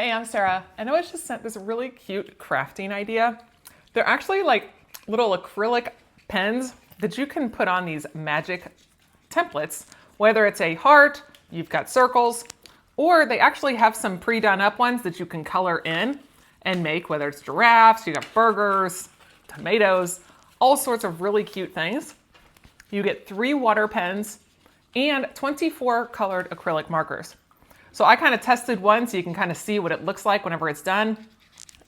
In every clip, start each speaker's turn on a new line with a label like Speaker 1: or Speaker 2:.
Speaker 1: Hey, I'm Sarah, and I was just sent this really cute crafting idea. They're actually like little acrylic pens that you can put on these magic templates, whether it's a heart, you've got circles, or they actually have some pre-done up ones that you can color in and make, whether it's giraffes, you got burgers, tomatoes, all sorts of really cute things. You get 3 water pens and 24 colored acrylic markers. So I kind of tested one so you can kind of see what it looks like whenever it's done.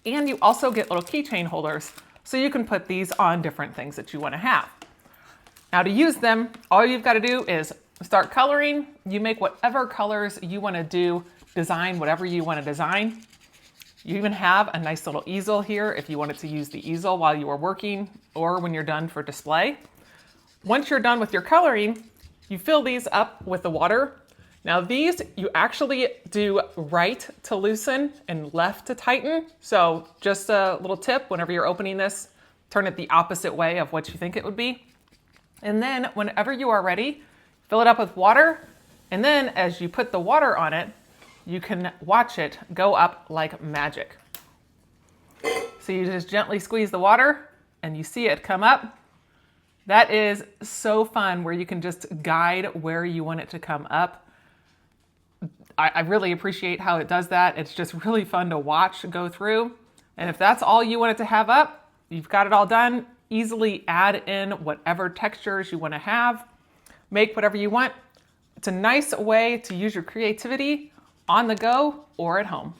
Speaker 1: And you also get little keychain holders so you can put these on different things that you want to have. Now to use them, all you've got to do is start coloring. You make whatever colors you want to do, design whatever you want to design. You even have a nice little easel here if you wanted to use the easel while you were working or when you're done for display. Once you're done with your coloring, you fill these up with the water. Now these, you actually do right to loosen and left to tighten. So just a little tip, whenever you're opening this, turn it the opposite way of what you think it would be. And then whenever you are ready, fill it up with water. And then as you put the water on it, you can watch it go up like magic. So you just gently squeeze the water and you see it come up. That is so fun where you can just guide where you want it to come up. I really appreciate how it does that. It's just really fun to watch go through. And if that's all you want it to have up, you've got it all done. Easily add in whatever textures you want to have. Make whatever you want. It's a nice way to use your creativity on the go or at home.